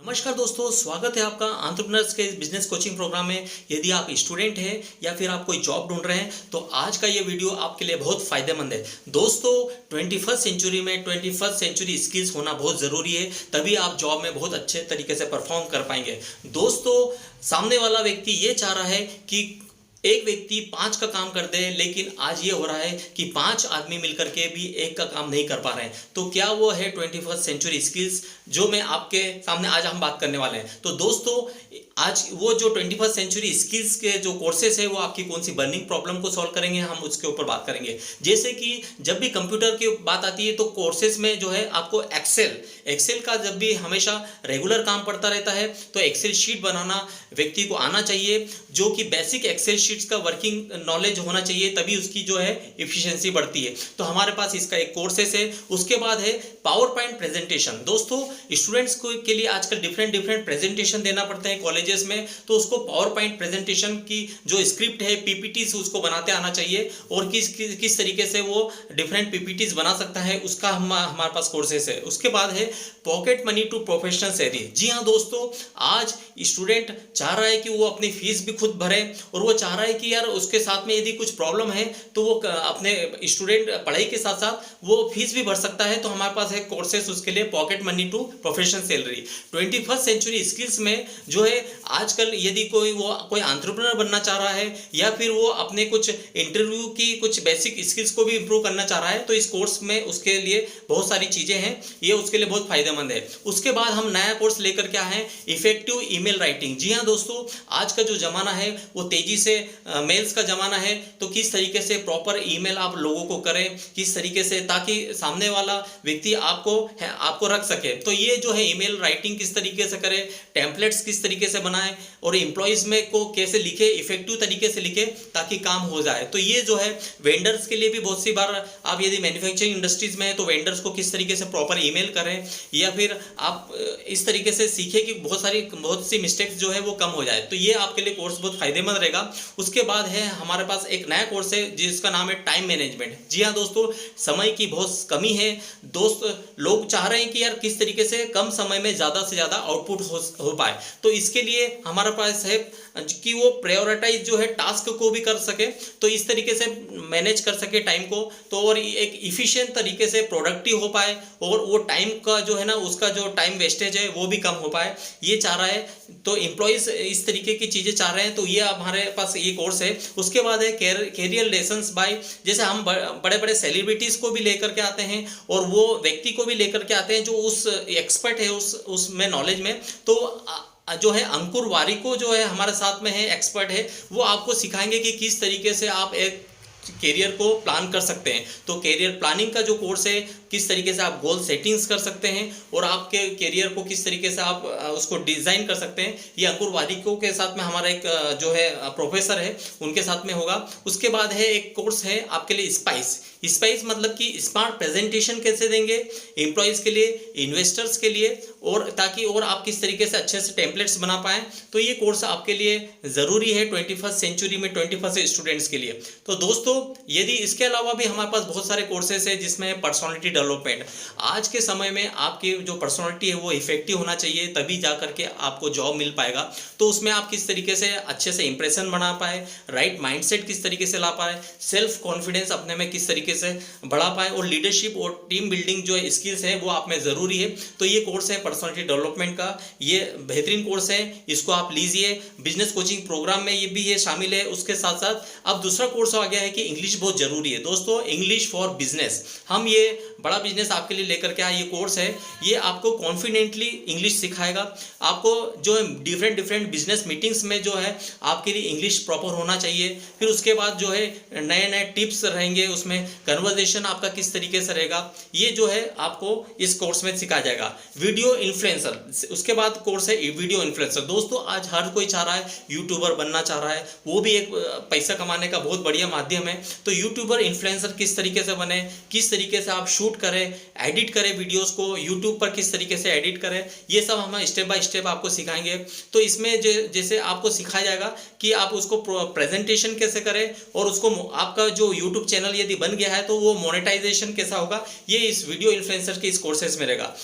नमस्कार दोस्तों, स्वागत है आपका एंटरप्रेन्योर्स के बिजनेस कोचिंग प्रोग्राम में। यदि आप स्टूडेंट हैं या फिर आप कोई जॉब ढूंढ रहे हैं तो आज का ये वीडियो आपके लिए बहुत फायदेमंद है। दोस्तों, 21st सेंचुरी में 21st सेंचुरी स्किल्स होना बहुत ज़रूरी है, तभी आप जॉब में बहुत अच्छे तरीके से परफॉर्म कर पाएंगे। दोस्तों, सामने वाला व्यक्ति ये चाह रहा है कि एक व्यक्ति 5 का काम कर दे, लेकिन आज ये हो रहा है कि 5 आदमी मिलकर के भी एक का काम नहीं कर पा रहे हैं। तो क्या वो है 21st सेंचुरी स्किल्स, जो मैं आपके सामने आज हम बात करने वाले हैं। तो दोस्तों, आज वो जो 21st सेंचुरी स्किल्स के जो कोर्सेस है वो आपकी कौन सी बर्निंग प्रॉब्लम को सॉल्व करेंगे, हम उसके ऊपर बात करेंगे। जैसे कि जब भी कंप्यूटर की बात आती है तो कोर्सेज में जो है आपको एक्सेल का जब भी हमेशा रेगुलर काम पड़ता रहता है, तो एक्सेल शीट बनाना व्यक्ति को आना चाहिए, जो कि बेसिक एक्सेल शीट्स का वर्किंग नॉलेज होना चाहिए, तभी उसकी जो है एफिशिएंसी बढ़ती है। तो हमारे पास इसका एक कोर्सेस है। उसके बाद है पावर पॉइंट प्रेजेंटेशन। दोस्तों, स्टूडेंट्स को के लिए आजकल डिफरेंट प्रेजेंटेशन देना पड़ता है कॉलेजेस में, तो उसको पावर पॉइंट प्रेजेंटेशन की जो स्क्रिप्ट है, पीपीटीज, उसको बनाते आना चाहिए, और किस तरीके से वो डिफरेंट पीपीटीज बना सकता है, उसका हमारे पास कोर्सेस है। उसके बाद है pocket money to professional salary. जी हाँ दोस्तों, आज स्टूडेंट चाह रहा है कि वो अपनी फीस भी खुद भरे, और वो चाह रहा है कि यार उसके साथ में यदि कुछ प्रॉब्लम है तो वो अपने स्टूडेंट पढ़ाई के साथ साथ वो फीस भी भर सकता है। तो हमारे पास है कोर्सेस उसके लिए, pocket money to professional salary. 21st century skills में जो है आजकल यदि कोई एंटरप्रेन्योर बनना चाह रहा है, या फिर वो अपने कुछ इंटरव्यू की कुछ बेसिक स्किल्स को भी इंप्रूव करना चाह रहा है, तो इस कोर्स में उसके लिए बहुत सारी चीजें हैं, ये उसके लिए बहुत फायदेमंद है। उसके बाद हम नया कोर्स लेकर के आए हैं, इफेक्टिव ईमेल राइटिंग। जी हाँ दोस्तों, आज का जो जमाना है वो तेजी से मेल्स का जमाना है, तो किस तरीके से प्रॉपर ईमेल आप लोगों को करें, किस तरीके से, ताकि सामने वाला व्यक्ति आपको रख सके। तो ये जो है ईमेल राइटिंग किस तरीके से करें, टेम्पलेट्स किस तरीके से बनाएं, और एम्प्लॉयज में को कैसे लिखे, इफेक्टिव तरीके से लिखे ताकि काम हो जाए। तो ये जो है वेंडर्स के लिए भी बहुत सी बार, आप यदि मैन्युफैक्चरिंग इंडस्ट्रीज में है तो वेंडर्स को किस तरीके से प्रॉपर ईमेल करें, या फिर आप इस तरीके से सीखें कि बहुत सी मिस्टेक्स जो है वो कम हो जाए। तो ये आपके लिए कोर्स बहुत फायदेमंद रहेगा। उसके बाद है हमारे पास एक नया कोर्स है जिसका नाम है टाइम मैनेजमेंट। जी हाँ दोस्तों, समय की बहुत कमी है। लोग चाह रहे हैं कि यार किस तरीके से कम समय में ज़्यादा से ज़्यादा आउटपुट हो पाए। तो इसके लिए हमारे पास है कि वो प्रायोरिटाइज जो है टास्क को भी कर सके, तो इस तरीके से मैनेज कर सके टाइम को, तो और एक इफिशिएंट तरीके से प्रोडक्टिव हो पाए, और वो टाइम का जो है ना, उसका जो टाइम वेस्टेज है वो भी कम हो पाए, ये चाह रहा है। तो एम्प्लॉयज़ इस तरीके की चीज़ें चाह रहे हैं, तो ये हमारे पास ये कोर्स है। उसके बाद है कैरियर लेसन्स बाय, जैसे हम बड़े बड़े सेलिब्रिटीज़ को भी लेकर के आते हैं, और वो व्यक्ति को भी लेकर के आते हैं जो उस एक्सपर्ट है उसमें नॉलेज में। तो जो है अंकुर वारिको जो है हमारे साथ में है, एक्सपर्ट है, वो आपको सिखाएंगे कि किस तरीके से आप एक कैरियर को प्लान कर सकते हैं। तो कैरियर प्लानिंग का जो कोर्स है, किस तरीके से आप गोल सेटिंग्स कर सकते हैं, और आपके कैरियर को किस तरीके से आप उसको डिज़ाइन कर सकते हैं, ये अंकुर वारिको के साथ में हमारा एक जो है प्रोफेसर है, उनके साथ में होगा। उसके बाद है एक कोर्स है आपके लिए स्पाइस मतलब कि स्मार्ट प्रेजेंटेशन कैसे देंगे एम्प्लॉयज़ के लिए, इन्वेस्टर्स के लिए, और ताकि और आप किस तरीके से अच्छे से टेम्पलेट्स बना पाएँ। तो ये कोर्स आपके लिए ज़रूरी है 21st सेंचुरी में 21st स्टूडेंट्स के लिए। तो दोस्तों, यदि इसके अलावा भी हमारे पास बहुत सारे कोर्सेस हैं जिसमें पर्सनालिटी डेवलपमेंट, आज के समय में आपकी जो पर्सनालिटी है वो इफेक्टिव होना चाहिए, तभी जा करके आपको जॉब मिल पाएगा। तो उसमें आप किस तरीके से अच्छे से इंप्रेशन बना पाए, राइट माइंडसेट किस तरीके से ला पाए, सेल्फ कॉन्फिडेंस अपने में किस तरीके से बढ़ा पाए, और लीडरशिप और टीम बिल्डिंग जो स्किल्स है वो आप में ज़रूरी है। तो ये कोर्स है पर्सनालिटी डेवलपमेंट का, ये बेहतरीन कोर्स है, इसको आप लीजिए। बिजनेस कोचिंग प्रोग्राम में ये भी ये शामिल है। उसके साथ साथ अब दूसरा कोर्स आ गया है कि इंग्लिश बहुत जरूरी है। दोस्तों, इंग्लिश फॉर बिजनेस, हम ये बड़ा बिजनेस आपके लिए लेकर के आए, ये कोर्स है, ये आपको कॉन्फिडेंटली इंग्लिश सिखाएगा। आपको जो डिफरेंट बिजनेस मीटिंग्स में जो है आपके लिए इंग्लिश प्रॉपर होना चाहिए। फिर उसके बाद जो है नए टिप्स रहेंगे, उसमें कन्वर्सेशन आपका किस तरीके से रहेगा, ये जो है आपको इस कोर्स में सिखाया जाएगा। वीडियो इन्फ्लुएंसर, उसके बाद कोर्स है वीडियो इन्फ्लुएंसर। दोस्तों, आज हर कोई चाह रहा है यूट्यूबर बनना चाह रहा है, वो भी एक पैसा कमाने का बहुत बढ़िया माध्यम है। तो यूट्यूबर इन्फ्लुएंसर किस तरीके से बने, किस तरीके से आप शूट करें, एडिट करें वीडियोस को, यूट्यूब पर किस तरीके से एडिट करें, ये सब हम स्टेप बाय स्टेप आपको सिखाएंगे। तो इसमें जैसे आपको सिखाया जाएगा कि आप उसको प्रेजेंटेशन कैसे करें, और उसको आपका जो यूट्यूब चैनल यदि बन गया है तो वो मोनेटाइजेशन कैसा होगा, ये इस वीडियो इन्फ्लुएंसर के इस कोर्सेज में रहेगा।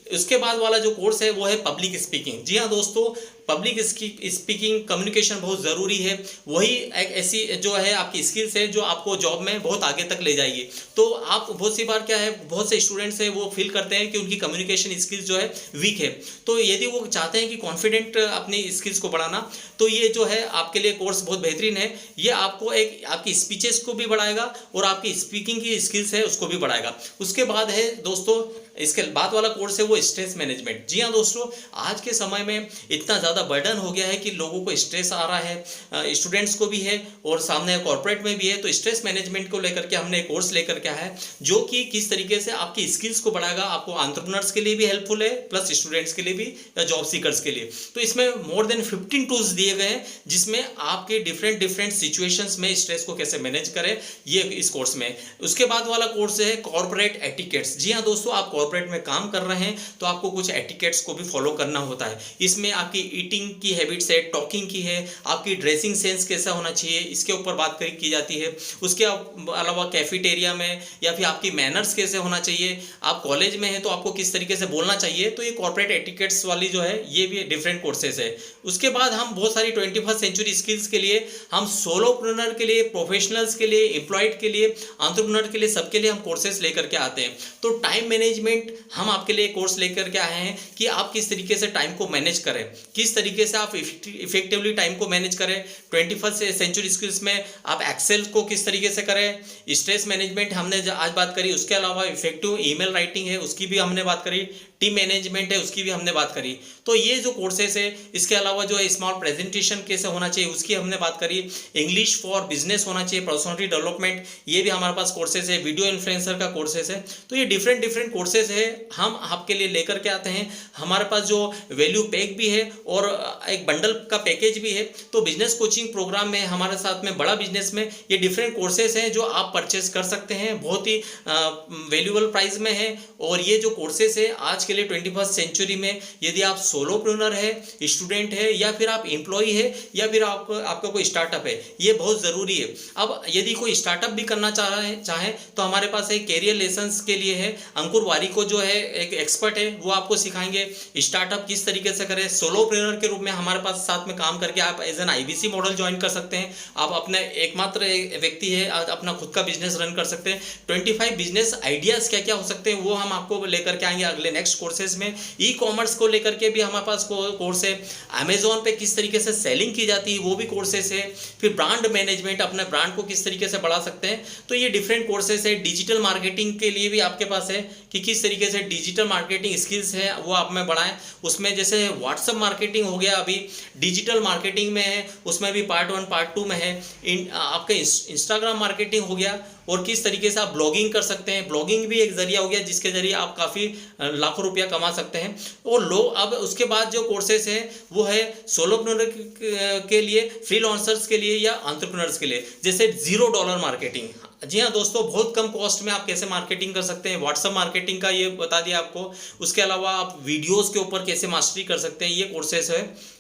उसके बाद वाला जो कोर्स है वो है पब्लिक स्पीकिंग। जी हाँ दोस्तों, पब्लिक स्पीकिंग कम्युनिकेशन बहुत ज़रूरी है। वही एक ऐसी जो है आपकी स्किल्स है जो आपको जॉब में बहुत आगे तक ले जाएगी। तो आप बहुत सी बार क्या है, बहुत से स्टूडेंट्स है वो फील करते हैं कि उनकी कम्युनिकेशन स्किल्स जो है वीक है। तो यदि वो चाहते हैं कि कॉन्फिडेंट अपनी स्किल्स को बढ़ाना, तो ये जो है आपके लिए कोर्स बहुत बेहतरीन है। ये आपको एक आपकी स्पीचेस को भी बढ़ाएगा और आपकी स्पीकिंग की स्किल्स है उसको भी बढ़ाएगा। उसके बाद है दोस्तों, इसके बाद वाला कोर्स है वो स्ट्रेस मैनेजमेंट। जी हाँ दोस्तों, आज के समय में इतना ज़्यादा बर्डन हो गया है कि लोगों को स्ट्रेस आ रहा है, स्टूडेंट्स को भी है और सामने कॉर्पोरेट में भी है। तो स्ट्रेस मैनेजमेंट को लेकर के हमने एक कोर्स लेकर के है जो कि किस तरीके से आपकी स्किल्स को बढ़ाएगा। आपको एंटरप्रेन्योर्स के लिए भी हेल्पफुल है, प्लस स्टूडेंट्स के लिए भी या जॉब सीकर्स के लिए। तो इसमें मोर देन 15 टूल्स दिए गए हैं जिसमें आपके डिफरेंट सिचुएशंस में स्ट्रेस को कैसे मैनेज करें, ये इस कोर्स में। उसके बाद वाला कोर्स है कॉर्पोरेट एटिकेट्स। जी हाँ दोस्तों, आप कॉर्पोरेट में काम कर रहे हैं तो आपको कुछ एटिकेट्स को भी फॉलो करना होता है। इसमें आपकी ईटिंग की हैबिट्स है, टॉकिंग की है, आपकी ड्रेसिंग सेंस कैसा होना चाहिए, इसके ऊपर बात की जाती है। उसके अलावा कैफेटेरिया में या फिर आपकी मैनर्स कैसे होना चाहिए, आप कॉलेज में हैं तो आपको किस तरीके से बोलना चाहिए। तो ये कॉर्पोरेट एटिकेट्स वाली जो है ये भी डिफरेंट कोर्सेज है। उसके बाद हम बहुत सारी 21st सेंचुरी स्किल्स के लिए, हम सोलोप्रेन्योर के लिए, प्रोफेशनल्स के लिए, एम्प्लॉयड के लिए, एंटरप्रेन्योर के लिए, सबके लिए हम कोर्सेज लेकर के आते हैं। तो टाइम मैनेजमेंट हम आपके लिए कोर्स लेकर के आए हैं कि आप किस तरीके से टाइम को मैनेज करें, किस तरीके से आप इफेक्टिवली टाइम को मैनेज करें। 21st सेंचुरी स्किल्स में आप एक्सेल को किस तरीके से करें, स्ट्रेस मैनेजमेंट हमने आज बात करी। उसके अलावा इफेक्टिव ईमेल राइटिंग है उसकी भी हमने बात करी, टीम मैनेजमेंट है उसकी भी हमने बात करी। तो ये जो कोर्सेस है, इसके अलावा जो है स्मॉल प्रेजेंटेशन कैसे होना चाहिए उसकी हमने बात करी। इंग्लिश फॉर बिजनेस होना चाहिए, पर्सनालिटी डेवलपमेंट, ये भी हमारे पास कोर्सेज है। वीडियो इन्फ्लुएंसर का कोर्सेज है। तो ये डिफरेंट कोर्सेज है हम आपके लिए लेकर के आते हैं। हमारे पास जो वैल्यू पैक भी है और एक बंडल का पैकेज भी है। तो बिजनेस कोचिंग प्रोग्राम में हमारे साथ में बड़ा बिजनेस में ये डिफरेंट कोर्सेज हैं जो आप परचेज कर सकते हैं, बहुत ही वैल्यूएबल प्राइस में है। और ये जो कोर्सेज है आज के लिए 21st सेंचुरी में, यदि आप सोलोप्रेन्योर है, स्टूडेंट है, या फिर आप एम्प्लॉय है, या फिर आपका कोई स्टार्टअप है, ये बहुत ज़रूरी है। अब यदि कोई स्टार्टअप भी करना चाहे तो हमारे पास एक कैरियर लेसन्स के लिए है। अंकुर वारिको जो है एक एक्सपर्ट है, वो आपको सिखाएंगे स्टार्टअप किस तरीके से करें। सोलोप्रेन्योर के रूप में हमारे पास साथ में काम करके आप as an IBC model join कर सकते हैं। आप अपने एकमात्र व्यक्ति है, अपना खुद का बिजनेस रन कर सकते हैं। 25 बिजनेस आइडियाज़ क्या क्या हो सकते हैं वो हम आपको लेकर के आएंगे अगले नेक्स्ट कोर्सेज में। ई कॉमर्स को लेकर के भी हमारे पास कोर्स है। अमेजोन पे किस तरीके से सेलिंग की जाती है वो भी कोर्सेस है। फिर ब्रांड मैनेजमेंट, अपने ब्रांड को किस तरीके से बढ़ा सकते हैं, तो ये डिफरेंट कोर्सेस है। डिजिटल मार्केटिंग के लिए भी आपके पास है कि किस तरीके से डिजिटल मार्केटिंग स्किल्स है वो आप में बढ़ाएं। उसमें जैसे व्हाट्सएप मार्केटिंग हो गया, अभी डिजिटल मार्केटिंग में है, उसमें भी पार्ट 1 पार्ट 2 में है। आपका इंस्टाग्राम मार्केटिंग हो गया और किस तरीके से आप ब्लॉगिंग कर सकते हैं। ब्लॉगिंग भी एक जरिया हो गया जिसके जरिए आप काफ़ी लाखों रुपया कमा सकते हैं। और अब उसके बाद जो कोर्सेस हैं वो है सोलोप्रेन्योर के लिए, फ्रीलांसर्स के लिए या एंटरप्रेन्योर्स के लिए, जैसे $0 मार्केटिंग। जी हाँ दोस्तों, बहुत कम कॉस्ट में आप कैसे मार्केटिंग कर सकते हैं। व्हाट्सएप मार्केटिंग का ये बता दिया आपको। उसके अलावा आप वीडियोस के ऊपर कैसे मास्टरी कर सकते हैं, ये कोर्सेस है।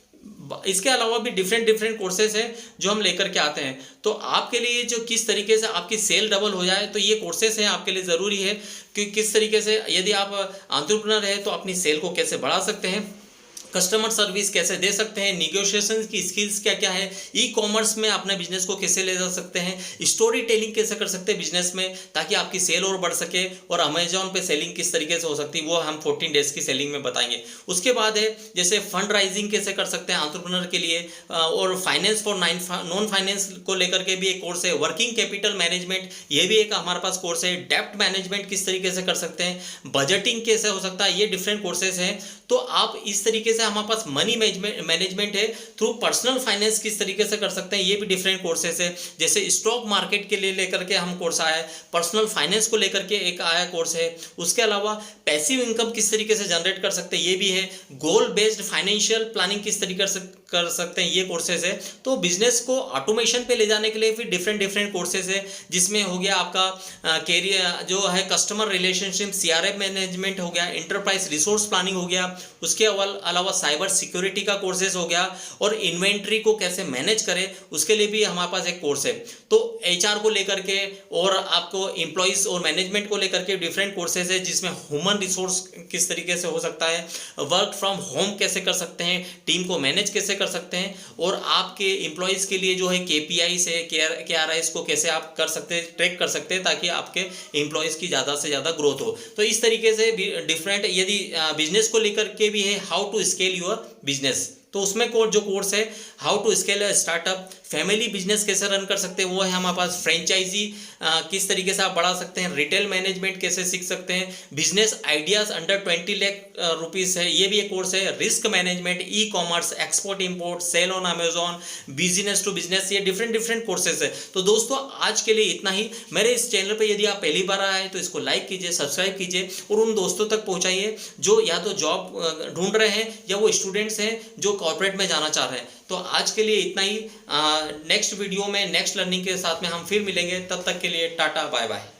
इसके अलावा भी डिफरेंट कोर्सेज हैं जो हम लेकर के आते हैं। तो आपके लिए जो किस तरीके से आपकी सेल डबल हो जाए, तो ये कोर्सेज हैं आपके लिए ज़रूरी है कि किस तरीके से यदि आप एंटरप्रेन्योर है तो अपनी सेल को कैसे बढ़ा सकते हैं, कस्टमर सर्विस कैसे दे सकते हैं, निगोशिएशन की स्किल्स क्या क्या है, ई कॉमर्स में अपने बिजनेस को कैसे ले जा सकते हैं, स्टोरी टेलिंग कैसे कर सकते हैं बिजनेस में ताकि आपकी सेल और बढ़ सके, और अमेजॉन पे सेलिंग किस तरीके से हो सकती है वो हम 14 डेज की सेलिंग में बताएंगे। उसके बाद है जैसे फंड राइजिंग कैसे कर सकते हैं एंटरप्रेन्योर के लिए, और फाइनेंस फॉर नॉन फाइनेंस को लेकर के भी एक कोर्स है। वर्किंग कैपिटल मैनेजमेंट, ये भी एक हमारे पास कोर्स है। डेप्ट मैनेजमेंट किस तरीके से कर सकते हैं, बजटिंग कैसे हो सकता है, ये डिफरेंट कोर्सेज हैं। तो आप इस तरीके से हमारे पास मनी मैनेजमेंट है, थ्रू पर्सनल फाइनेंस किस तरीके से कर सकते हैं, ये भी डिफरेंट कोर्सेस है। जैसे स्टॉक मार्केट के लिए लेकर के हम कोर्स आया है, पर्सनल फाइनेंस को लेकर के एक आया कोर्स है। उसके अलावा पैसिव इनकम किस तरीके से जनरेट कर सकते हैं, ये भी है। गोल बेस्ड फाइनेंशियल प्लानिंग किस तरीके से कर सकते हैं, ये कोर्सेज है। तो बिजनेस को ऑटोमेशन पे ले जाने के लिए फिर डिफरेंट कोर्सेज है, जिसमें हो गया आपका कैरियर जो है, कस्टमर रिलेशनशिप, CRM मैनेजमेंट हो गया, एंटरप्राइज रिसोर्स प्लानिंग हो गया। उसके अलावा पास साइबर सिक्योरिटी का कोर्सेज हो गया, और इन्वेंट्री को कैसे मैनेज करें उसके लिए भी हमारे पास एक कोर्स है। तो एचआर को लेकर के और आपको एम्प्लॉइज और मैनेजमेंट को लेकर के डिफरेंट कोर्सेज है, जिसमें ह्यूमन रिसोर्स किस तरीके से हो सकता है, वर्क फ्रॉम होम कैसे कर सकते हैं, टीम को मैनेज कैसे कर सकते हैं, और आपके एम्प्लॉइज के लिए जो है केपीआईस है, केआरआईस को कैसे आप कर सकते हैं, ट्रैक कर सकते हैं, ताकि आपके एम्प्लॉइज की ज़्यादा से ज़्यादा ग्रोथ हो। तो इस तरीके से डिफरेंट, यदि बिजनेस को लेकर के भी है, how to scale your business, तो उसमें जो कोर्स है how to scale startup, family business कैसे रन कर सकते हैं वो है हमारे पास, फ्रेंचाइजी किस तरीके से आप बढ़ा सकते हैं, रिटेल मैनेजमेंट कैसे सीख सकते हैं, business ideas under 20 lakh rupees है, ये भी एक कोर्स है, risk management, e commerce, export import, sell on Amazon, business to business, ये डिफरेंट कोर्सेज है। तो दोस्तों आज के लिए इतना ही। मेरे इस चैनल पर यदि आप पहली बार आए तो इसको लाइक कीजिए, सब्सक्राइब कीजिए, और उन दोस्तों तक पहुंचाइए जो या तो जॉब ढूंढ रहे हैं या वो स्टूडेंट्स हैं जो कॉर्पोरेट में जाना चाह रहे हैं। तो आज के लिए इतना ही। नेक्स्ट वीडियो में नेक्स्ट लर्निंग के साथ में हम फिर मिलेंगे, तब तक के लिए टाटा बाय बाय।